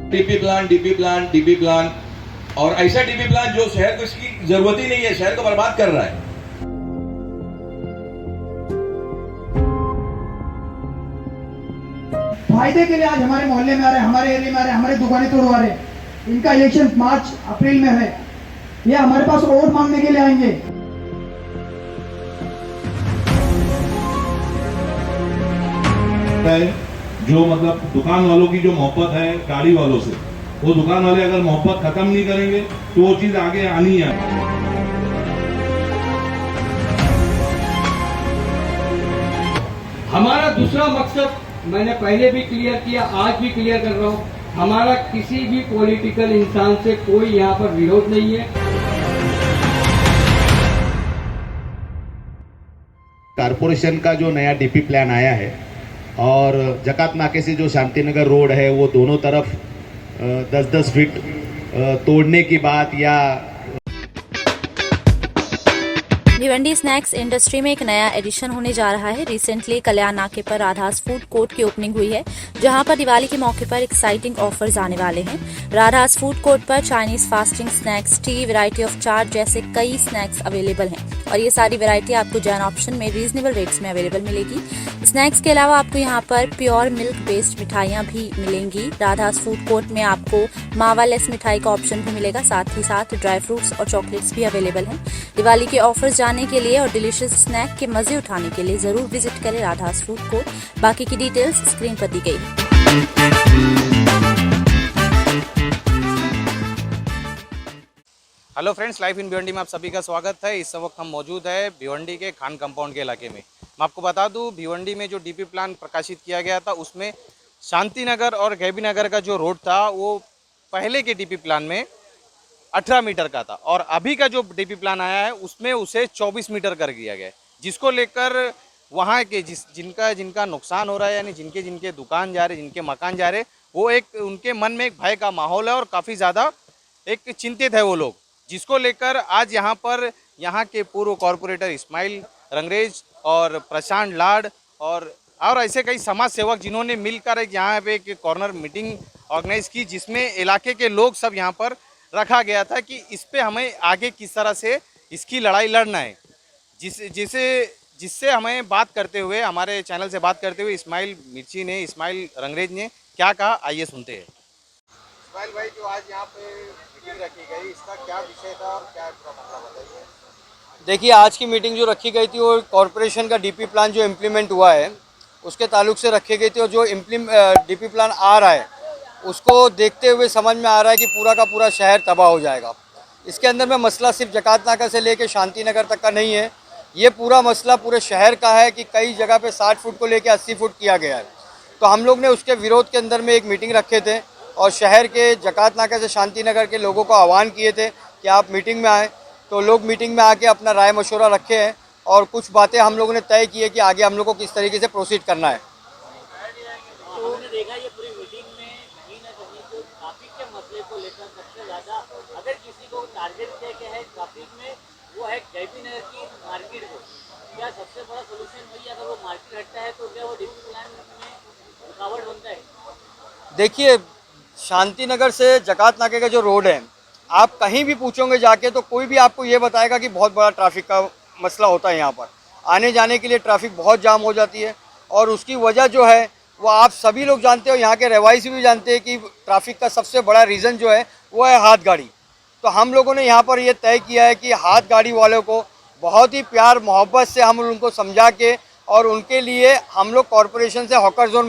DP plan और ऐसा DP plan जो शहर को इसकी जरूरत ही नहीं है, शहर को बर्बाद कर रहा है। फायदे के लिए आज हमारे मोहल्ले में आ रहे, हमारे एरिया में आ रहे, हमारे दुकानें तोड़वा रहे। इनका इलेक्शन मार्च अप्रैल में है, ये हमारे पास वोट मांगने के लिए आएंगे। जो मतलब दुकान वालों की जो मोहब्बत है गाड़ी वालों से, वो दुकान वाले अगर मोहब्बत खत्म नहीं करेंगे तो वो चीज आगे आनी है। हमारा दूसरा मकसद मैंने पहले भी क्लियर किया, आज भी क्लियर कर रहा हूँ, हमारा किसी भी पॉलिटिकल इंसान से कोई यहाँ पर विरोध नहीं है। कारपोरेशन का जो नया डीपी प्लान आया है और जकात नाके से जो शांतिनगर रोड है वो दोनों तरफ 10-10 फीट तोड़ने की बात या भिवंडी स्नैक्स इंडस्ट्री में एक नया एडिशन होने जा रहा है। रिसेंटली कल्याण नाके पर राधास फूड कोर्ट की ओपनिंग हुई है, जहां पर दिवाली के मौके पर एक्साइटिंग ऑफर्स आने वाले हैं। राधास फूड कोर्ट पर Chinese fasting snacks, tea, variety of chaat जैसे कई स्नैक्स अवेलेबल हैं और ये सारी वैरायटी आपको जैन ऑप्शन में रीजनेबल रेट्स में अवेलेबल मिलेगी। स्नैक्स के अलावा आपको यहाँ पर प्योर मिल्क बेस्ड मिठाइयाँ भी मिलेंगी। राधास फूड कोर्ट में आपको मावा लेस मिठाई का ऑप्शन भी मिलेगा, साथ ही साथ ड्राई फ्रूट्स और चॉकलेट्स भी अवेलेबल हैं। दिवाली के ऑफर्स जानने के लिए और डिलीशियस स्नैक के मजे उठाने के लिए जरूर विजिट करें राधास फूड कोर्ट। बाकी की डिटेल्स स्क्रीन पर दी गई है। Hello friends, life in Bhiwandi में आप सभी का स्वागत है। इस वक्त हम मौजूद है भिवंडी के खान कंपाउंड के इलाके में। मैं आपको बता दूं, भिवंडी में जो डीपी प्लान प्रकाशित किया गया था उसमें शांति नगर और गैबी नगर का जो रोड था वो पहले के डीपी प्लान में 18 मीटर का था और अभी का जो डीपी प्लान आया है उसमें उसे 24 मीटर कर दिया गया है, जिसको लेकर वहाँ के जिनका नुकसान हो रहा है, यानी जिनके दुकान जा रहे, जिनके मकान जा रहे, वो एक उनके मन में एक भय का माहौल है और काफ़ी ज़्यादा एक चिंतित है वो लोग, जिसको लेकर आज यहाँ पर यहाँ के पूर्व कॉरपोरेटर इस्माइल रंगरेज और प्रशांत लाड और ऐसे कई समाज सेवक जिन्होंने मिलकर एक यहाँ पे एक कॉर्नर मीटिंग ऑर्गेनाइज की, जिसमें इलाके के लोग सब यहाँ पर रखा गया था कि इस पे हमें आगे किस तरह से इसकी लड़ाई लड़ना है। जिससे हमें बात करते हुए, हमारे चैनल से बात करते हुए इस्माइल रंगरेज ने क्या कहा, आइए सुनते हैं। इस्माइल भाई, जो आज यहाँ पे मीटिंग रखी गई, इसका क्या विषय था और क्या मामला बताइए। देखिए, आज की मीटिंग जो रखी गई थी वो कॉरपोरेशन का डीपी प्लान जो इम्प्लीमेंट हुआ है उसके ताल्लुक से रखी गई थी और जो डीपी प्लान आ रहा है उसको देखते हुए समझ में आ रहा है कि पूरा का पूरा शहर तबाह हो जाएगा। इसके अंदर में मसला सिर्फ जकात नाका से लेके शांति नगर तक का नहीं है, ये पूरा मसला पूरे शहर का है कि कई जगह पे 60 फुट को लेके 80 फुट किया गया है। तो हम लोग ने उसके विरोध के अंदर में एक मीटिंग रखे थे और शहर के जकात नाका से शांति नगर के लोगों को आह्वान किए थे कि आप मीटिंग में आएँ। तो लोग मीटिंग में आके अपना राय मशवरा रखे हैं और कुछ बातें हम लोगों ने तय की है कि आगे हम लोग को किस तरीके से प्रोसीड करना है। तो हमने देखा ये पूरी मीटिंग में कहीं ना कहीं जो ट्रैफिक के मसले को लेकर सबसे ज़्यादा अगर किसी को टारगेट किया गया है ट्रैफिक में, वो है गैबी नगर की मार्केट को। क्या सबसे बड़ा सोल्यूशन वही, अगर वो मार्केट हटता है तो क्या वो डीपी प्लान में रुकावट बनता है? देखिए, शांति नगर से जकात नाके का जो रोड है, आप कहीं भी पूछोगे जाके तो कोई भी आपको ये बताएगा कि बहुत बड़ा ट्रैफिक का मसला होता है। यहाँ पर आने जाने के लिए ट्रैफिक बहुत जाम हो जाती है और उसकी वजह जो है वो आप सभी लोग जानते हो, यहाँ के रहवासी भी जानते हैं कि ट्रैफिक का सबसे बड़ा रीज़न जो है वो है हाथ गाड़ी। तो हम लोगों ने यहाँ पर ये तय किया है कि हाथ गाड़ी वालों को बहुत ही प्यार मोहब्बत से हम उनको समझा के और उनके लिए हम लोग कॉरपोरेशन से हॉकर जोन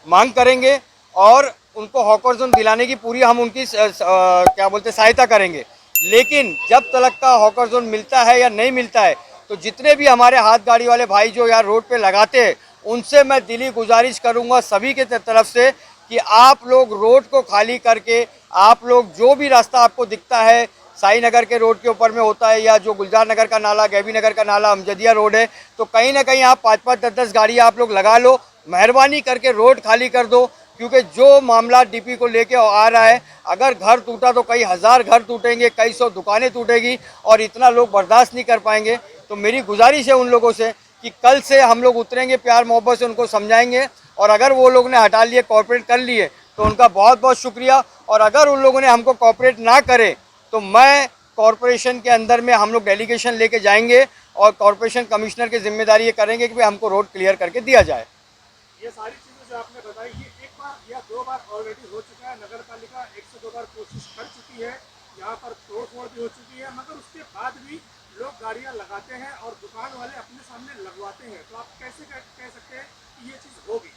मांग करेंगे और उनको हॉकर जोन दिलाने की पूरी हम उनकी सहायता करेंगे। लेकिन जब तक का हॉकर जोन मिलता है या नहीं मिलता है, तो जितने भी हमारे हाथ गाड़ी वाले भाई जो यहाँ रोड पे लगाते हैं उनसे मैं दिली गुजारिश करूँगा सभी के तरफ से कि आप लोग रोड को खाली करके, आप लोग जो भी रास्ता आपको दिखता है साई नगर के रोड के ऊपर में होता है या जो गुलजार नगर का नाला, गैबी नगर का नाला, अमजदिया रोड है, तो कहीं ना कहीं आप 5-5, 10-10 गाड़ी आप लोग लगा लो, मेहरबानी करके रोड खाली कर दो। क्योंकि जो मामला डीपी को लेके आ रहा है, अगर घर टूटा तो कई हज़ार घर टूटेंगे, कई सौ दुकानें टूटेगी और इतना लोग बर्दाश्त नहीं कर पाएंगे। तो मेरी गुजारिश है उन लोगों से कि कल से हम लोग उतरेंगे, प्यार मोहब्बत से उनको समझाएंगे और अगर वो लोग ने हटा लिए, कॉर्पोरेट कर लिए, तो तो उनका बहुत बहुत शुक्रिया। और अगर उन लोगों ने हमको कोऑपरेट ना करे तो मैं कॉरपोरेशन के अंदर में हम लोग डेलीगेशन लेके जाएंगे और कॉरपोरेशन कमिश्नर की जिम्मेदारी ये करेंगे कि भाई हमको रोड क्लियर करके दिया जाए। ये सारी चीजें जो आपने बताई ये एक बार या दो बार ऑलरेडी हो चुका है। नगर पालिका 1 से 2 बार कोशिश कर चुकी है, यहाँ पर तोड़फोड़ भी हो चुकी है, मगर उसके बाद भी लोग गाड़ियाँ लगाते हैं और दुकान वाले अपने सामने लगवाते हैं। तो आप कैसे कह सकते हैं कि ये चीज़ होगी?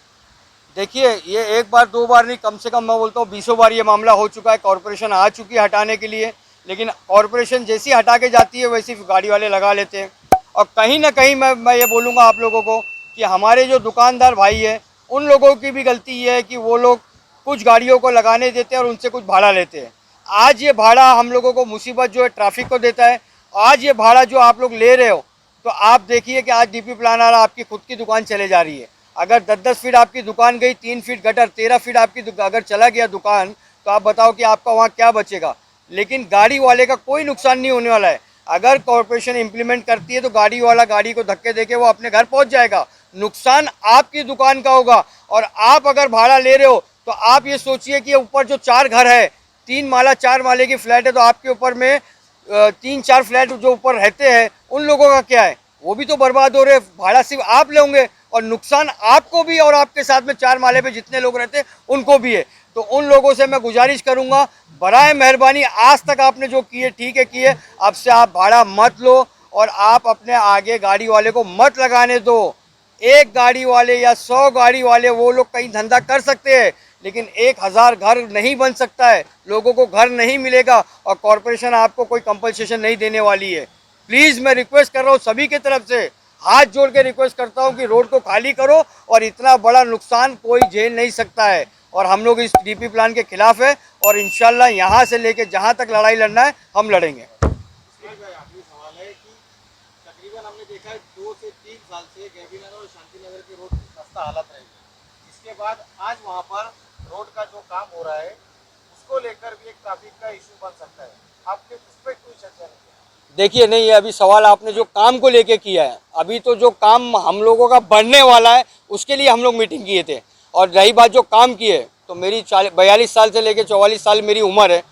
देखिए, ये एक बार दो बार नहीं, कम से कम मैं बोलता हूँ 20 बार ये मामला हो चुका है। कॉरपोरेशन आ चुकी है हटाने के लिए, लेकिन कॉरपोरेशन जैसी हटा के जाती है वैसी गाड़ी वाले लगा लेते हैं। और कहीं ना कहीं मैं ये बोलूँगा आप लोगों को कि हमारे जो दुकानदार भाई है उन लोगों की भी गलती है कि वो लोग कुछ गाड़ियों को लगाने देते हैं और उनसे कुछ भाड़ा लेते हैं। आज ये भाड़ा हम लोगों को मुसीबत जो है ट्रैफिक को देता है। आज ये भाड़ा जो आप लोग ले रहे हो, तो आप देखिए कि आज डीपी प्लान आ रहा, आपकी खुद की दुकान चले जा रही है। अगर 10-10 फीट आपकी दुकान गई, 3 फीट गटर, 13 फीट आपकी अगर चला गया दुकान, तो आप बताओ कि आपका वहाँ क्या बचेगा। लेकिन गाड़ी वाले का कोई नुकसान नहीं होने वाला है। अगर कॉरपोरेशन इम्प्लीमेंट करती है तो गाड़ी वाला गाड़ी को धक्के देके वो अपने घर पहुँच जाएगा। नुकसान आपकी दुकान का होगा। और आप अगर भाड़ा ले रहे हो तो आप ये सोचिए कि ऊपर जो 4 घर है, 3 माला 4 माले की फ्लैट है, तो आपके ऊपर में 3-4 फ्लैट जो ऊपर रहते हैं उन लोगों का क्या है? वो भी तो बर्बाद हो रहे। भाड़ा सिर्फ आप लेंगे और नुकसान आपको भी और आपके साथ में 4 माले पे जितने लोग रहते हैं उनको भी है। तो उन लोगों से मैं गुजारिश करूंगा, बराए मेहरबानी, आज तक आपने जो किए ठीक है किए, अब से आप भाड़ा मत लो और आप अपने आगे गाड़ी वाले को मत लगाने दो। एक गाड़ी वाले या 100 गाड़ी वाले वो लोग कहीं धंधा कर सकते हैं, लेकिन 1000 घर नहीं बन सकता है। लोगों को घर नहीं मिलेगा और कॉरपोरेशन आपको कोई कंपनसेशन नहीं देने वाली है। प्लीज़ मैं रिक्वेस्ट कर रहा हूँ सभी की तरफ से, हाथ जोड़ के रिक्वेस्ट करता हूँ कि रोड को खाली करो। और इतना बड़ा नुकसान कोई झेल नहीं सकता है। और हम लोग इस डीपी प्लान के खिलाफ है और इंशाल्लाह यहाँ से लेके जहाँ तक लड़ाई लड़ना है हम लड़ेंगे। आखिरी सवाल है कि तकरीबन हमने देखा है 2 से 3 साल से गैबीनगर और शांतिनगर की रोड खस्ता हालत रहेगी। इसके बाद आज वहाँ पर रोड का जो काम हो रहा है उसको लेकर भी एक ट्रैफिक का इशू बन सकता है। आपके उस पर कोई चर्चा नहीं? देखिए, नहीं, अभी सवाल आपने जो काम को लेके किया है, अभी तो जो काम हम लोगों का बढ़ने वाला है उसके लिए हम लोग मीटिंग किए थे। और रही बात जो काम की है, तो मेरी 42 साल से लेके 44 साल मेरी उम्र है।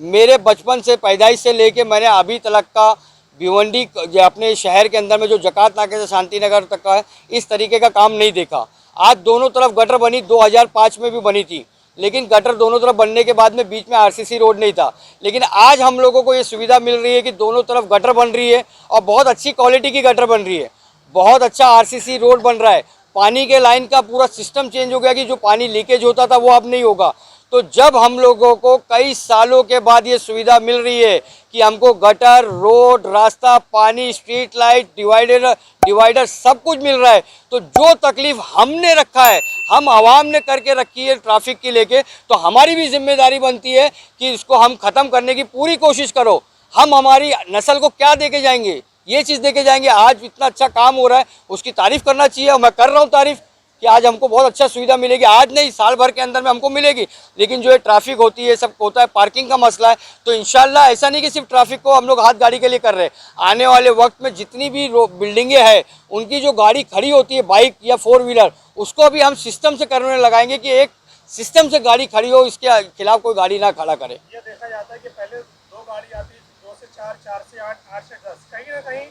मेरे बचपन से, पैदाइश से लेके मैंने अभी तक का भिवंडी अपने शहर के अंदर में जो जकात नाके से शांतिनगर तक का है, इस तरीके का काम नहीं देखा। आज दोनों तरफ गटर बनी, 2005 में भी बनी थी, लेकिन गटर दोनों तरफ बनने के बाद में बीच में आरसीसी रोड नहीं था। लेकिन आज हम लोगों को ये सुविधा मिल रही है कि दोनों तरफ गटर बन रही है और बहुत अच्छी क्वालिटी की गटर बन रही है। बहुत अच्छा आरसीसी रोड बन रहा है। पानी के लाइन का पूरा सिस्टम चेंज हो गया कि जो पानी लीकेज होता था वो अब नहीं होगा। तो जब हम लोगों को कई सालों के बाद ये सुविधा मिल रही है कि हमको गटर, रोड, रास्ता, पानी, स्ट्रीट लाइट, डिवाइडर सब कुछ मिल रहा है, तो जो तकलीफ हमने रखा है, हम आवाम ने करके रखी है ट्रैफिक की लेके, तो हमारी भी जिम्मेदारी बनती है कि इसको हम ख़त्म करने की पूरी कोशिश करो। हम हमारी नस्ल को क्या दे के जाएंगे? ये चीज़ देके जाएंगे। आज इतना अच्छा काम हो रहा है, उसकी तारीफ़ करना चाहिए और मैं कर रहा हूँ तारीफ़ कि आज हमको बहुत अच्छा सुविधा मिलेगी। आज नहीं, साल भर के अंदर में हमको मिलेगी। लेकिन जो है ट्रैफिक होती है, सब होता है, पार्किंग का मसला है, तो इंशाल्लाह ऐसा नहीं कि सिर्फ ट्रैफिक को हम लोग हाथ गाड़ी के लिए कर रहे हैं। आने वाले वक्त में जितनी भी बिल्डिंगें हैं, उनकी जो गाड़ी खड़ी होती है, बाइक या 4 व्हीलर, उसको भी हम सिस्टम से करने लगाएंगे कि एक सिस्टम से गाड़ी खड़ी हो, इसके खिलाफ कोई गाड़ी ना खड़ा करे। ये देखा जाता है कि पहले 2 गाड़ी आती, 2 से 4, 4 से 8, 8 से 10। कहीं ना कहीं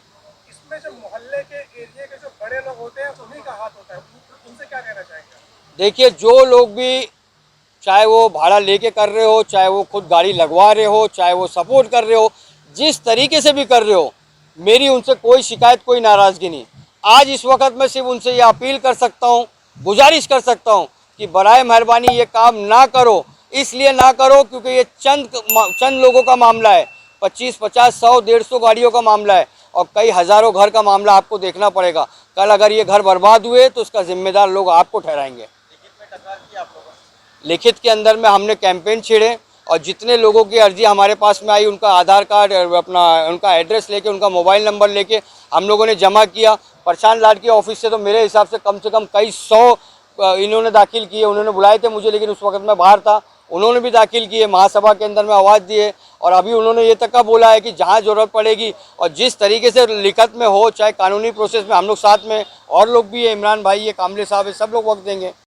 इसमें जो मोहल्ले के एरिया के जो बड़े लोग होते हैं उन्हीं का हाथ होता है। उनसे क्या कहना चाहेंगे? देखिए, जो लोग भी, चाहे वो भाड़ा लेके कर रहे हो, चाहे वो खुद गाड़ी लगवा रहे हो, चाहे वो सपोर्ट कर रहे हो, जिस तरीके से भी कर रहे हो, मेरी उनसे कोई शिकायत, कोई नाराज़गी नहीं। आज इस वक्त मैं सिर्फ उनसे ये अपील कर सकता हूँ, गुजारिश कर सकता हूँ कि बराए मेहरबानी ये काम ना करो। इसलिए ना करो क्योंकि ये चंद लोगों का मामला है। 25, 50, 100, 150 गाड़ियों का मामला है और कई हज़ारों घर का मामला आपको देखना पड़ेगा। कल अगर ये घर बर्बाद हुए तो उसका जिम्मेदार लोग आपको ठहराएंगे। लिखित में तकरार की आप लोगों ने? लिखित के अंदर में हमने कैंपेन छेड़े और जितने लोगों की अर्जी हमारे पास में आई, उनका आधार कार्ड, अपना उनका एड्रेस लेके, उनका मोबाइल नंबर लेके हम लोगों ने जमा किया। प्रशांत लाड के ऑफिस से तो मेरे हिसाब से कम कई 100 इन्होंने दाखिल किए। उन्होंने बुलाए थे मुझे, लेकिन उस वक्त मैं बाहर था। उन्होंने भी दाखिल किए, महासभा के अंदर में आवाज़ दिए और अभी उन्होंने ये तक का बोला है कि जहाँ ज़रूरत पड़ेगी और जिस तरीके से लिखत में हो, चाहे कानूनी प्रोसेस में, हम लोग साथ में और लोग भी है, इमरान भाई है, कामले साहब है, सब लोग वक्त देंगे।